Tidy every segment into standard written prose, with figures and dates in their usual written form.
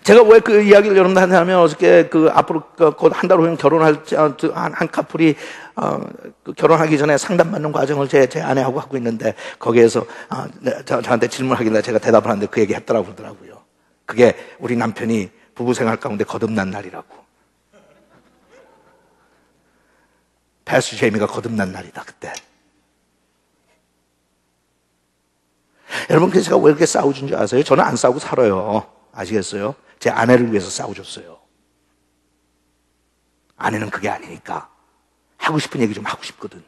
제가 왜 그 이야기를 여러분한테 하냐면, 어저께 앞으로 곧 한 달 후에 결혼할 한 커플이 결혼하기 전에 상담받는 과정을 제 아내하고 하고 있는데, 거기에서 저한테 질문하길래 제가 대답을 하는데 그 얘기 했더라고 그러더라고요. 그게 우리 남편이 부부 생활 가운데 거듭난 날이라고. 패스 제이미가 거듭난 날이다 그때. 여러분, 그래서 제가 왜 이렇게 싸워준 줄 아세요? 저는 안 싸우고 살아요. 아시겠어요? 제 아내를 위해서 싸워줬어요. 아내는 그게 아니니까 하고 싶은 얘기 좀 하고 싶거든.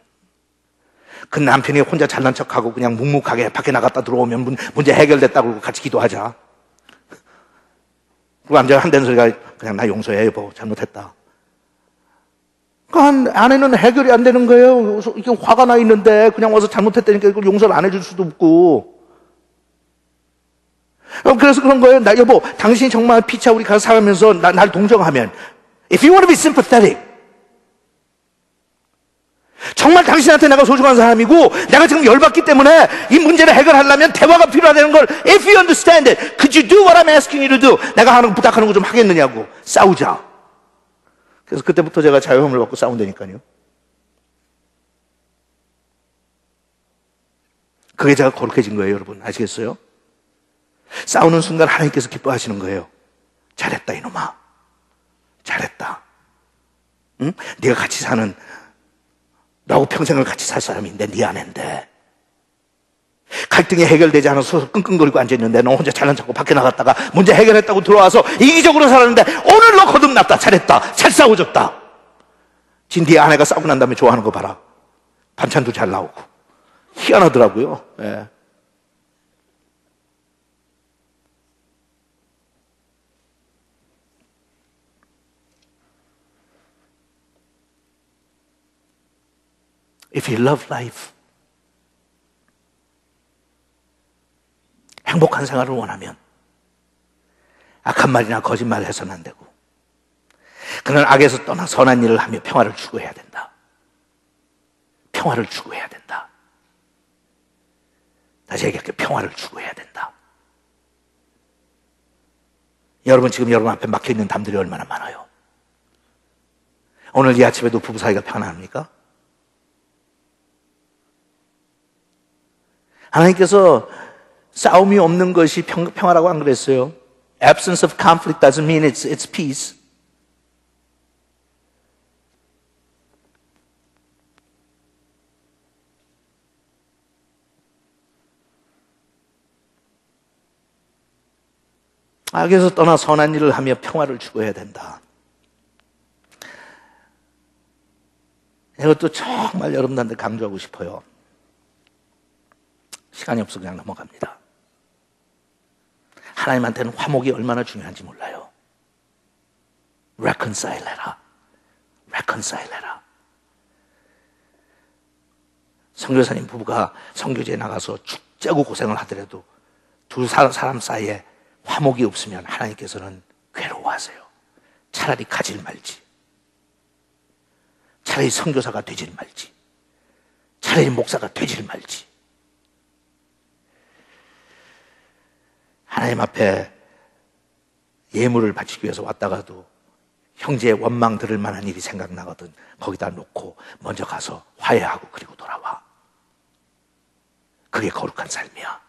그 남편이 혼자 잘난 척하고 그냥 묵묵하게 밖에 나갔다 들어오면 문제 해결됐다고 그러고 같이 기도하자. 그 남자가 한다는 소리가 그냥 나 용서해 여보, 잘못했다. 그러니까 아내는 해결이 안 되는 거예요. 이게 화가 나 있는데 그냥 와서 잘못했다니까 이걸 용서를 안 해줄 수도 없고. 그래서 그런 거예요. 나 여보, 당신이 정말 피차 우리 가서 살면서 날 동정하면, if you want to be sympathetic, 정말 당신한테 내가 소중한 사람이고 내가 지금 열받기 때문에 이 문제를 해결하려면 대화가 필요하다는 걸 if you understand it, could you do what I'm asking you to do? 내가 하는 거 부탁하는 거 좀 하겠느냐고. 싸우자. 그래서 그때부터 제가 자유함을 받고 싸운다니까요. 그게 제가 거룩해진 거예요, 여러분. 아시겠어요? 싸우는 순간 하나님께서 기뻐하시는 거예요. 잘했다 이놈아, 잘했다. 응? 네가 같이 사는, 나하고 평생을 같이 살 사람인데 네 아내인데 갈등이 해결되지 않아서 끙끙거리고 앉아있는데 너 혼자 잘난 척하고 밖에 나갔다가 문제 해결했다고 들어와서 이기적으로 살았는데 오늘 너 거듭났다, 잘했다, 잘 싸워줬다. 진 네 아내가 싸우고 난 다음에 좋아하는 거 봐라. 반찬도 잘 나오고. 희한하더라고요. 예. If you love life, 행복한 생활을 원하면 악한 말이나 거짓말을 해서는 안 되고, 그는 악에서 떠나 선한 일을 하며 평화를 추구해야 된다. 평화를 추구해야 된다. 다시 얘기할게요. 평화를 추구해야 된다. 여러분, 지금 여러분 앞에 막혀있는 담들이 얼마나 많아요. 오늘 이 아침에도 부부 사이가 편안합니까? 하나님께서 싸움이 없는 것이 평화라고 안 그랬어요? Absence of conflict doesn't mean it's peace. 악에서 떠나 선한 일을 하며 평화를 추구해야 된다. 이것도 정말 여러분들한테 강조하고 싶어요. 시간이 없어 그냥 넘어갑니다. 하나님한테는 화목이 얼마나 중요한지 몰라요. reconcile 해라. reconcile 해라. 선교사님 부부가 선교지에 나가서 죽자고 고생을 하더라도 두 사람 사이에 화목이 없으면 하나님께서는 괴로워하세요. 차라리 가질 말지, 차라리 선교사가 되질 말지, 차라리 목사가 되질 말지. 하나님 앞에 예물을 바치기 위해서 왔다가도 형제의 원망 들을 만한 일이 생각나거든 거기다 놓고 먼저 가서 화해하고 그리고 돌아와. 그게 거룩한 삶이야.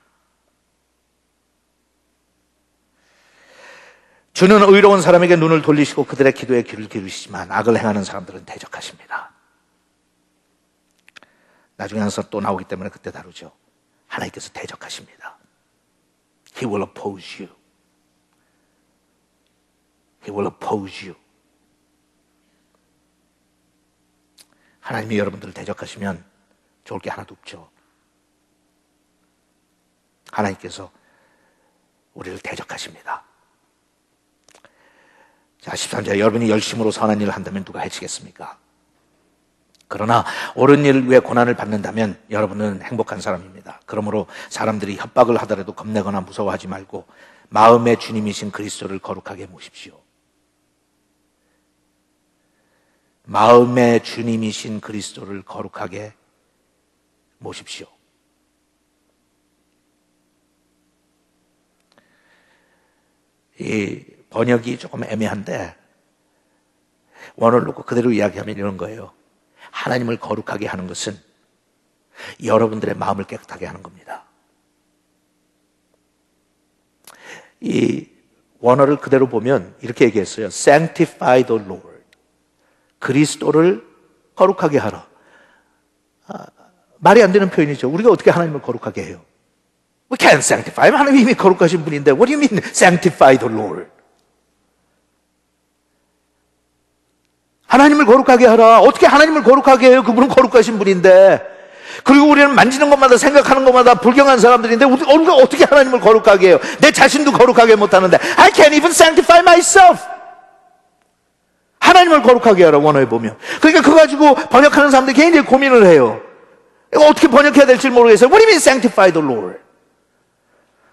주는 의로운 사람에게 눈을 돌리시고 그들의 기도에 귀를 기울이시지만 악을 행하는 사람들은 대적하십니다. 나중에 항상 또 나오기 때문에 그때 다루죠. 하나님께서 대적하십니다. He will oppose you. He will oppose you. 하나님이 여러분들을 대적하시면 좋을 게 하나도 없죠. 하나님께서 우리를 대적하십니다. 자, 13절, 여러분이 열심으로 선한 일을 한다면 누가 해치겠습니까? 그러나 옳은 일을 위해 고난을 받는다면 여러분은 행복한 사람입니다. 그러므로 사람들이 협박을 하더라도 겁내거나 무서워하지 말고 마음의 주님이신 그리스도를 거룩하게 모십시오. 마음의 주님이신 그리스도를 거룩하게 모십시오. 이 번역이 조금 애매한데 원어를 놓고 그대로 이야기하면 이런 거예요. 하나님을 거룩하게 하는 것은 여러분들의 마음을 깨끗하게 하는 겁니다. 이 원어를 그대로 보면 이렇게 얘기했어요. Sanctify the Lord. 그리스도를 거룩하게 하라. 말이 안 되는 표현이죠. 우리가 어떻게 하나님을 거룩하게 해요? We can't sanctify. 하나님이 이미 거룩하신 분인데 What do you mean sanctify the Lord? 하나님을 거룩하게 하라. 어떻게 하나님을 거룩하게 해요? 그분은 거룩하신 분인데. 그리고 우리는 만지는 것마다 생각하는 것마다 불경한 사람들인데 우리가 어떻게 하나님을 거룩하게 해요? 내 자신도 거룩하게 못하는데 I can't even sanctify myself. 하나님을 거룩하게 하라 원어에 보면. 그러니까 그거 가지고 번역하는 사람들이 굉장히 고민을 해요. 이거 어떻게 번역해야 될지 모르겠어요. What do you mean sanctify the Lord?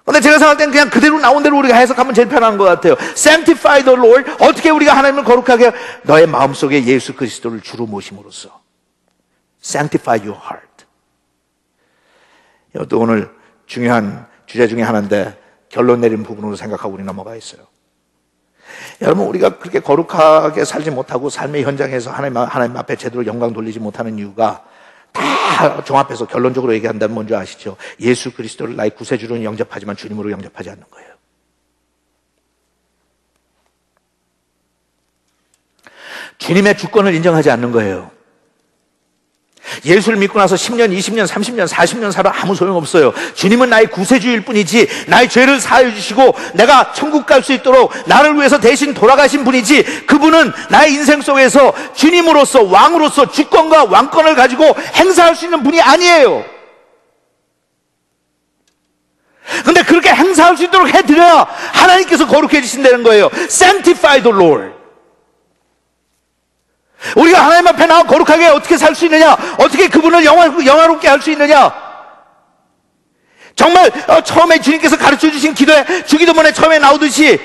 근데 제가 생각할 땐 그냥 그대로 나온 대로 우리가 해석하면 제일 편한 것 같아요. Sanctify the Lord. 어떻게 우리가 하나님을 거룩하게 해요? 너의 마음속에 예수 그리스도를 주로 모심으로써 Sanctify your heart. 이것도 오늘 중요한 주제 중에 하나인데 결론 내린 부분으로 생각하고 우리 넘어가 있어요. 여러분, 우리가 그렇게 거룩하게 살지 못하고 삶의 현장에서 하나님 앞에 제대로 영광 돌리지 못하는 이유가 다 종합해서 결론적으로 얘기한다면 뭔지 아시죠? 예수 그리스도를 나의 구세주로는 영접하지만 주님으로 영접하지 않는 거예요. 주님의 주권을 인정하지 않는 거예요. 예수를 믿고 나서 10년, 20년, 30년, 40년 살아 아무 소용없어요. 주님은 나의 구세주일 뿐이지 나의 죄를 사하여 주시고 내가 천국 갈 수 있도록 나를 위해서 대신 돌아가신 분이지 그분은 나의 인생 속에서 주님으로서 왕으로서 주권과 왕권을 가지고 행사할 수 있는 분이 아니에요. 근데 그렇게 행사할 수 있도록 해드려야 하나님께서 거룩해지신다는 거예요. Sanctify the Lord. 우리가 하나님 앞에 나와 거룩하게 어떻게 살 수 있느냐? 어떻게 그분을 영화롭게 할 수 있느냐? 정말 처음에 주님께서 가르쳐 주신 기도에 주기도문에 처음에 나오듯이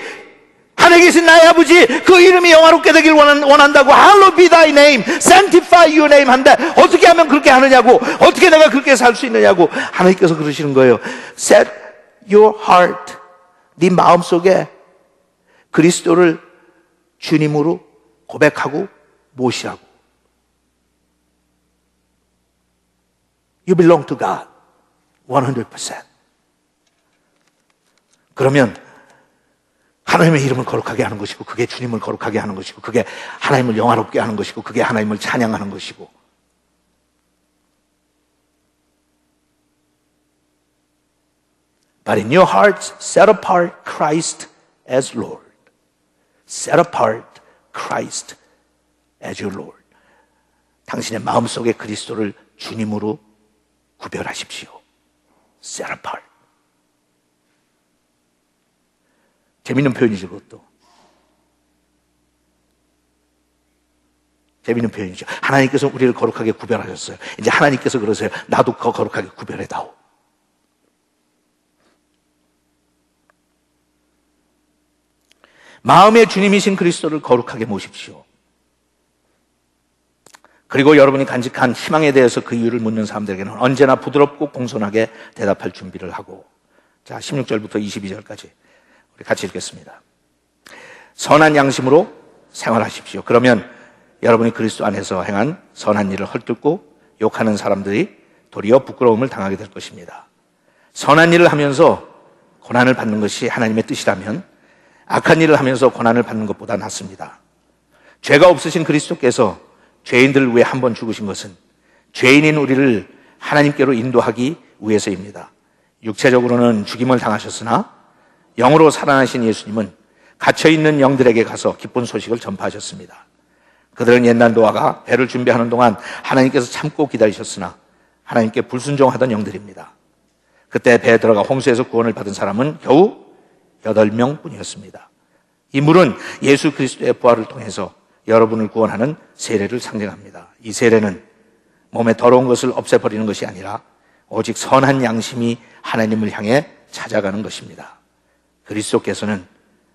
하늘에 계신 나의 아버지 그 이름이 영화롭게 되길 원한다고 Hallowed be thy name, sanctify your name 한데 어떻게 하면 그렇게 하느냐고, 어떻게 내가 그렇게 살 수 있느냐고 하나님께서 그러시는 거예요. Set your heart, 네 마음속에 그리스도를 주님으로 고백하고 모시라고. You belong to God 100%. 그러면 하나님의 이름을 거룩하게 하는 것이고 그게 주님을 거룩하게 하는 것이고 그게 하나님을 영화롭게 하는 것이고 그게 하나님을 찬양하는 것이고. But in your hearts set apart Christ as Lord. Set apart Christ as your Lord. 당신의 마음속에 그리스도를 주님으로 구별하십시오. Set apart. 재밌는 표현이죠, 그것도. 재밌는 표현이죠. 하나님께서 우리를 거룩하게 구별하셨어요. 이제 하나님께서 그러세요. 나도 거룩하게 구별해다오. 마음의 주님이신 그리스도를 거룩하게 모십시오. 그리고 여러분이 간직한 희망에 대해서 그 이유를 묻는 사람들에게는 언제나 부드럽고 공손하게 대답할 준비를 하고. 자, 16절부터 22절까지 우리 같이 읽겠습니다. 선한 양심으로 생활하십시오. 그러면 여러분이 그리스도 안에서 행한 선한 일을 헐뜯고 욕하는 사람들이 도리어 부끄러움을 당하게 될 것입니다. 선한 일을 하면서 고난을 받는 것이 하나님의 뜻이라면 악한 일을 하면서 고난을 받는 것보다 낫습니다. 죄가 없으신 그리스도께서 죄인들을 위해 한 번 죽으신 것은 죄인인 우리를 하나님께로 인도하기 위해서입니다. 육체적으로는 죽임을 당하셨으나 영으로 살아나신 예수님은 갇혀있는 영들에게 가서 기쁜 소식을 전파하셨습니다. 그들은 옛날 노아가 배를 준비하는 동안 하나님께서 참고 기다리셨으나 하나님께 불순종하던 영들입니다. 그때 배에 들어가 홍수에서 구원을 받은 사람은 겨우 8명 뿐이었습니다. 이 물은 예수 그리스도의 부활을 통해서 여러분을 구원하는 세례를 상징합니다. 이 세례는 몸에 더러운 것을 없애버리는 것이 아니라 오직 선한 양심이 하나님을 향해 찾아가는 것입니다. 그리스도께서는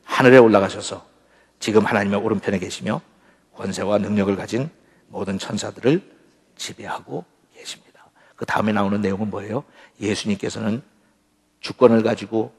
하늘에 올라가셔서 지금 하나님의 오른편에 계시며 권세와 능력을 가진 모든 천사들을 지배하고 계십니다. 그 다음에 나오는 내용은 뭐예요? 예수님께서는 주권을 가지고